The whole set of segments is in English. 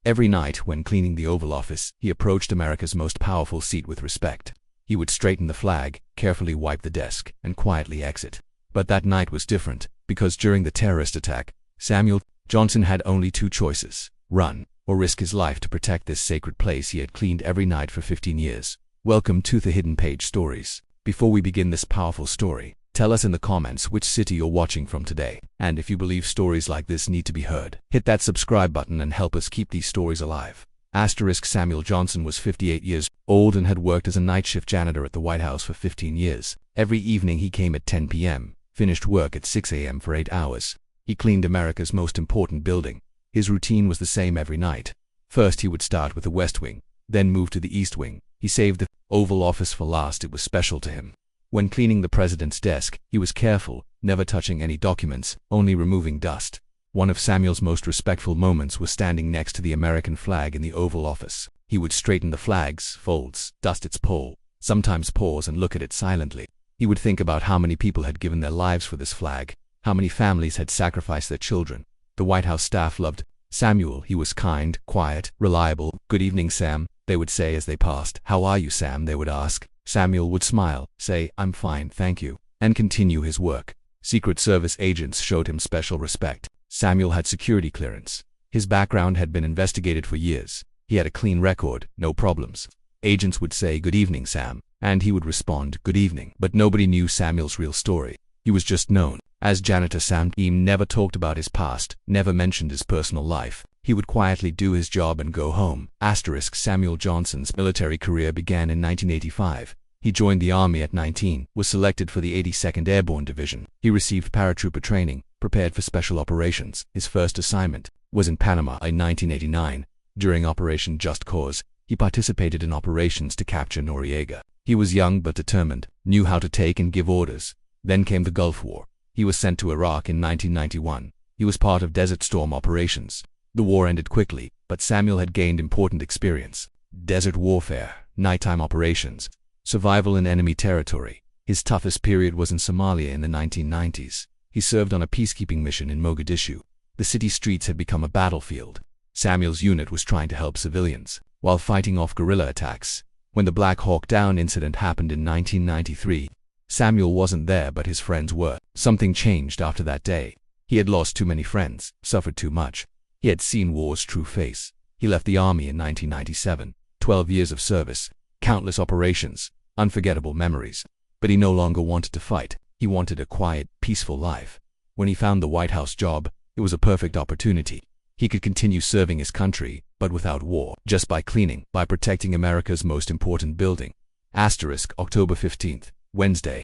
Every night when cleaning the Oval Office, he approached America's most powerful seat with respect. He would straighten the flag, carefully wipe the desk, and quietly exit. But that night was different, because during the terrorist attack, Samuel Johnson had only two choices: run, or risk his life to protect this sacred place he had cleaned every night for 15 years. Welcome to the Hidden Page Stories. Before we begin this powerful story, tell us in the comments which city you're watching from today, and if you believe stories like this need to be heard. Hit that subscribe button and help us keep these stories alive. Samuel Johnson was 58 years old and had worked as a night shift janitor at the White House for 15 years. Every evening he came at 10 p.m., finished work at 6 a.m. for 8 hours. He cleaned America's most important building. His routine was the same every night. First he would start with the West Wing, then move to the East Wing. He saved the Oval Office for last. It was special to him. When cleaning the president's desk, he was careful, never touching any documents, only removing dust. One of Samuel's most respectful moments was standing next to the American flag in the Oval Office. He would straighten the flag's folds, dust its pole, sometimes pause and look at it silently. He would think about how many people had given their lives for this flag, how many families had sacrificed their children. The White House staff loved Samuel. He was kind, quiet, reliable. "Good evening, Sam," they would say as they passed. "How are you, Sam?" they would ask. Samuel would smile, say, "I'm fine, thank you," and continue his work. Secret Service agents showed him special respect. Samuel had security clearance. His background had been investigated for years. He had a clean record, no problems. Agents would say, "Good evening, Sam," and he would respond, "Good evening." But nobody knew Samuel's real story. He was just known as Janitor Sam. He never talked about his past, never mentioned his personal life. He would quietly do his job and go home. Samuel Johnson's military career began in 1985. He joined the Army at 19, was selected for the 82nd Airborne Division. He received paratrooper training, prepared for special operations. His first assignment was in Panama in 1989. During Operation Just Cause, he participated in operations to capture Noriega. He was young but determined, knew how to take and give orders. Then came the Gulf War. He was sent to Iraq in 1991. He was part of Desert Storm operations. The war ended quickly, but Samuel had gained important experience. Desert warfare, nighttime operations, survival in enemy territory. His toughest period was in Somalia in the 1990s. He served on a peacekeeping mission in Mogadishu. The city streets had become a battlefield. Samuel's unit was trying to help civilians while fighting off guerrilla attacks. When the Black Hawk Down incident happened in 1993, Samuel wasn't there, but his friends were. Something changed after that day. He had lost too many friends, suffered too much. He had seen war's true face. He left the Army in 1997. 12 years of service, countless operations, unforgettable memories. But he no longer wanted to fight. He wanted a quiet, peaceful life. When he found the White House job, it was a perfect opportunity. He could continue serving his country, but without war, just by cleaning, by protecting America's most important building. October 15th, Wednesday.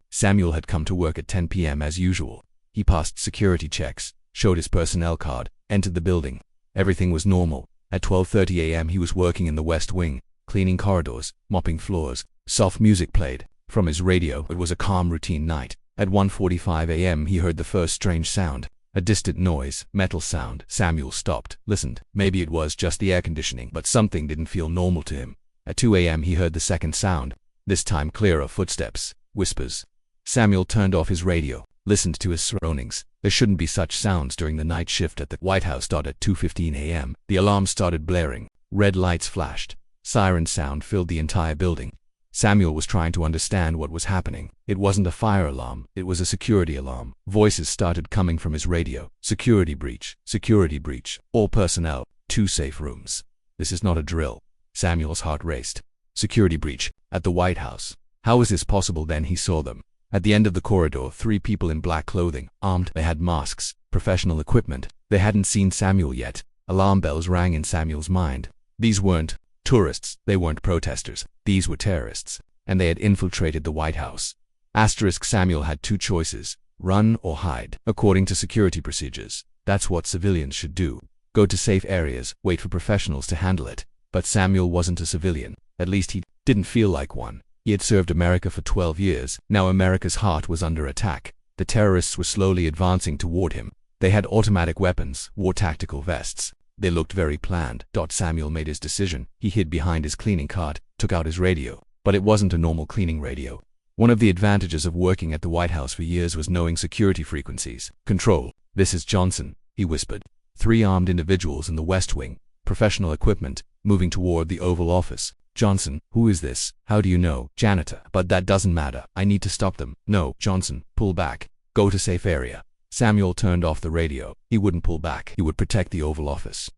Samuel had come to work at 10 p.m. as usual. He passed security checks, showed his personnel card, entered the building. Everything was normal. At 12:30 a.m. he was working in the West Wing, cleaning corridors, mopping floors. Soft music played from his radio. It was a calm, routine night. At 1:45 a.m. he heard the first strange sound, a distant noise, metal sound. Samuel stopped, listened. Maybe it was just the air conditioning, but something didn't feel normal to him. At 2 a.m. he heard the second sound, this time clearer, footsteps, whispers. Samuel turned off his radio, listened to his surroundings. There shouldn't be such sounds during the night shift at the White House. At 2:15 a.m., the alarm started blaring. Red lights flashed. Siren sound filled the entire building. Samuel was trying to understand what was happening. It wasn't a fire alarm, it was a security alarm. Voices started coming from his radio. Security breach, all personnel, 2 safe rooms. This is not a drill. Samuel's heart raced. Security breach, at the White House. How is this possible? Then he saw them. At the end of the corridor, 3 people in black clothing, armed. They had masks, professional equipment. They hadn't seen Samuel yet. Alarm bells rang in Samuel's mind. These weren't tourists, they weren't protesters. These were terrorists, and they had infiltrated the White House. Samuel had 2 choices: run or hide. According to security procedures, that's what civilians should do. Go to safe areas, wait for professionals to handle it. But Samuel wasn't a civilian. At least he didn't feel like one. He had served America for 12 years. Now America's heart was under attack. The terrorists were slowly advancing toward him. They had automatic weapons, wore tactical vests. They looked very planned. Samuel made his decision. He hid behind his cleaning cart, took out his radio. But it wasn't a normal cleaning radio. One of the advantages of working at the White House for years was knowing security frequencies. "Control, this is Johnson," he whispered. 3 armed individuals in the West Wing. professional equipment, moving toward the Oval Office. Johnson, who is this? How do you know? Janitor, but that doesn't matter. I need to stop them. No, Johnson, pull back. Go to safe area. Samuel turned off the radio. He wouldn't pull back. He would protect the Oval Office.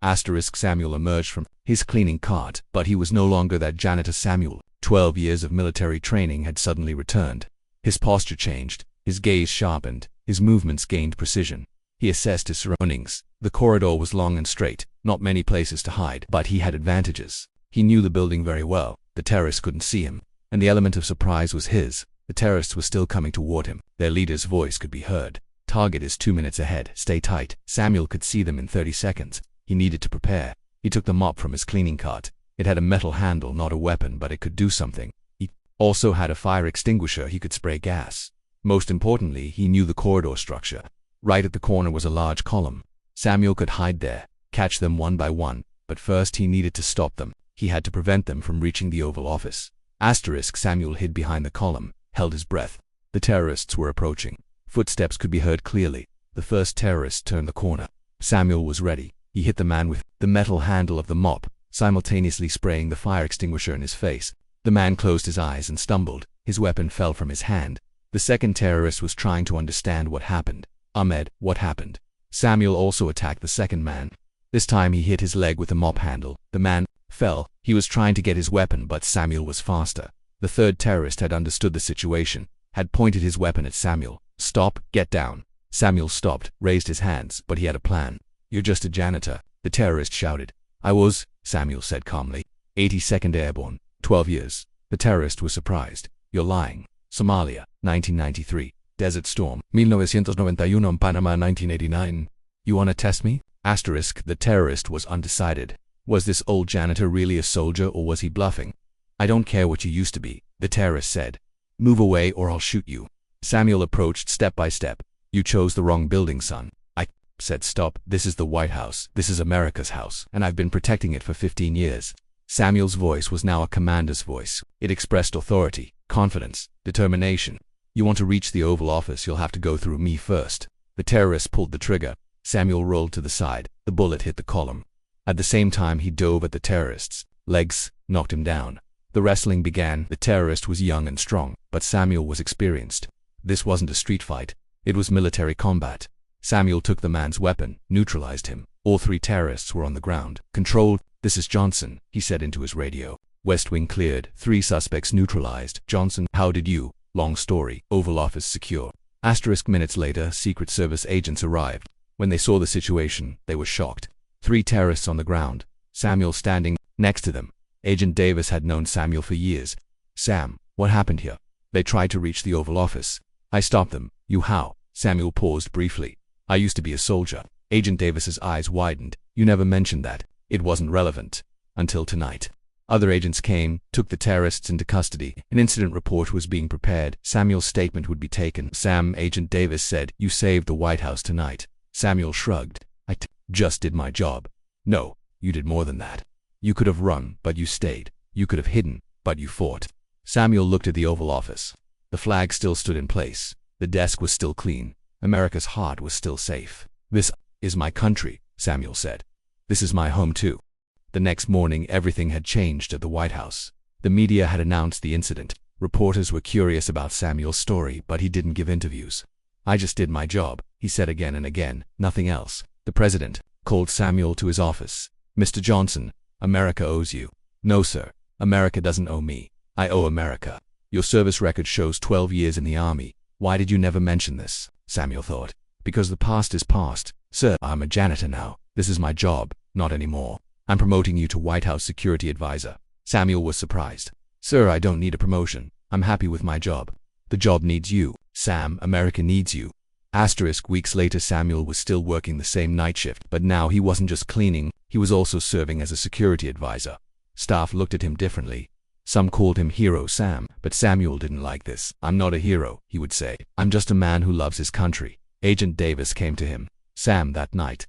Samuel emerged from his cleaning cart, but he was no longer that janitor Samuel. 12 years of military training had suddenly returned. His posture changed. His gaze sharpened. His movements gained precision. He assessed his surroundings. The corridor was long and straight, not many places to hide, but he had advantages. He knew the building very well. The terrorists couldn't see him, and the element of surprise was his. The terrorists were still coming toward him. Their leader's voice could be heard. Target is 2 minutes ahead. Stay tight. Samuel could see them in 30 seconds. He needed to prepare. He took the mop from his cleaning cart. It had a metal handle, not a weapon, but it could do something. He also had a fire extinguisher. He could spray gas. Most importantly, he knew the corridor structure. Right at the corner was a large column. Samuel could hide there, catch them one by one, but first he needed to stop them. He had to prevent them from reaching the Oval Office. Samuel hid behind the column, held his breath. The terrorists were approaching. Footsteps could be heard clearly. The first terrorist turned the corner. Samuel was ready. He hit the man with the metal handle of the mop, simultaneously spraying the fire extinguisher in his face. The man closed his eyes and stumbled. His weapon fell from his hand. The second terrorist was trying to understand what happened. Ahmed, what happened? Samuel also attacked the second man. This time he hit his leg with the mop handle. The man fell. He was trying to get his weapon, but Samuel was faster. The third terrorist had understood the situation, had pointed his weapon at Samuel. Stop, get down. Samuel stopped, raised his hands, but he had a plan. You're just a janitor, the terrorist shouted. I was, Samuel said calmly. 82nd Airborne, 12 years. The terrorist was surprised. You're lying. Somalia, 1993. Desert Storm, 1991, Panama, 1989. You wanna test me? The terrorist was undecided. Was this old janitor really a soldier or was he bluffing? I don't care what you used to be, the terrorist said. Move away or I'll shoot you. Samuel approached step by step. You chose the wrong building, son. I said stop. This is the White House. This is America's house, and I've been protecting it for 15 years. Samuel's voice was now a commander's voice. It expressed authority, confidence, determination. You want to reach the Oval Office, you'll have to go through me first. The terrorist pulled the trigger. Samuel rolled to the side. The bullet hit the column. At the same time, he dove at the terrorist's legs, knocked him down. The wrestling began. The terrorist was young and strong, but Samuel was experienced. This wasn't a street fight. It was military combat. Samuel took the man's weapon, neutralized him. All three terrorists were on the ground. Controlled. This is Johnson, he said into his radio. West Wing cleared. 3 suspects neutralized. Johnson, how did you? Long story. Oval Office secure. Minutes later, Secret Service agents arrived. When they saw the situation, they were shocked. 3 terrorists on the ground. Samuel standing next to them. Agent Davis had known Samuel for years. Sam, what happened here? They tried to reach the Oval Office. I stopped them. You how? Samuel paused briefly. I used to be a soldier. Agent Davis's eyes widened. You never mentioned that. It wasn't relevant. Until tonight. Other agents came, took the terrorists into custody. An incident report was being prepared. Samuel's statement would be taken. Sam, Agent Davis said, you saved the White House tonight. Samuel shrugged. I just did my job. No, you did more than that. You could have run, but you stayed. You could have hidden, but you fought. Samuel looked at the Oval Office. The flag still stood in place. The desk was still clean. America's heart was still safe. This is my country, Samuel said. This is my home too. The next morning, everything had changed at the White House. The media had announced the incident. Reporters were curious about Samuel's story, but he didn't give interviews. I just did my job, he said again and again, nothing else. The president called Samuel to his office. Mr. Johnson, America owes you. No, sir. America doesn't owe me. I owe America. Your service record shows 12 years in the army. Why did you never mention this? Samuel thought. Because the past is past. Sir, I'm a janitor now. This is my job. Not anymore. I'm promoting you to White House Security Advisor. Samuel was surprised. Sir, I don't need a promotion. I'm happy with my job. The job needs you. Sam, America needs you. Weeks later, Samuel was still working the same night shift, but now he wasn't just cleaning, he was also serving as a security advisor. Staff looked at him differently. Some called him Hero Sam, but Samuel didn't like this. I'm not a hero, he would say. I'm just a man who loves his country. Agent Davis came to him. Sam, that night.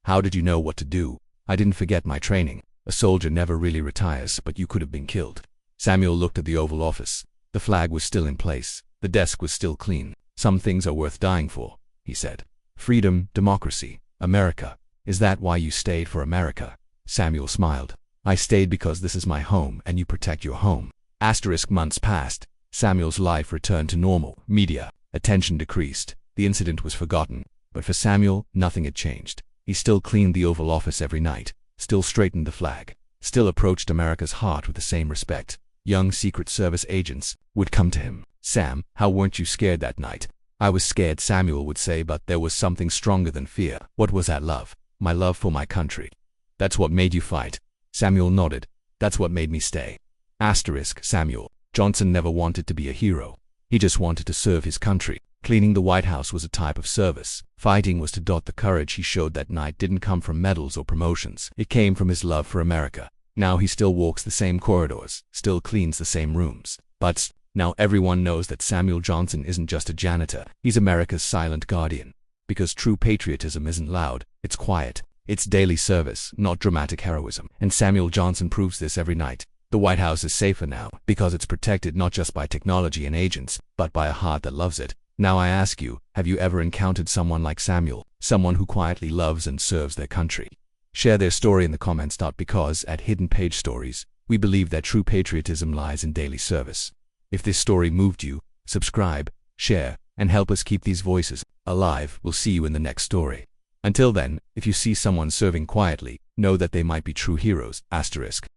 How did you know what to do? I didn't forget my training. A soldier never really retires, but you could have been killed. Samuel looked at the Oval Office. The flag was still in place. The desk was still clean. Some things are worth dying for, he said. Freedom, democracy, America. Is that why you stayed for America? Samuel smiled. I stayed because this is my home and you protect your home. Months passed. Samuel's life returned to normal. Media attention decreased. The incident was forgotten. But for Samuel, nothing had changed. He still cleaned the Oval Office every night, still straightened the flag, still approached America's heart with the same respect. Young Secret Service agents would come to him. Sam, how weren't you scared that night? I was scared, Samuel would say, but there was something stronger than fear. What was that love? My love for my country. That's what made you fight? Samuel nodded. That's what made me stay. Samuel Johnson never wanted to be a hero. He just wanted to serve his country. Cleaning the White House was a type of service. Fighting was to dot. The courage he showed that night didn't come from medals or promotions. It came from his love for America. Now he still walks the same corridors, still cleans the same rooms. But now everyone knows that Samuel Johnson isn't just a janitor. He's America's silent guardian. Because true patriotism isn't loud, it's quiet. It's daily service, not dramatic heroism. And Samuel Johnson proves this every night. The White House is safer now, because it's protected not just by technology and agents, but by a heart that loves it. Now I ask you, have you ever encountered someone like Samuel? Someone who quietly loves and serves their country? Share their story in the comments. Because at Hidden Page Stories, we believe that true patriotism lies in daily service. If this story moved you, subscribe, share, and help us keep these voices alive. We'll see you in the next story. Until then, if you see someone serving quietly, know that they might be true heroes.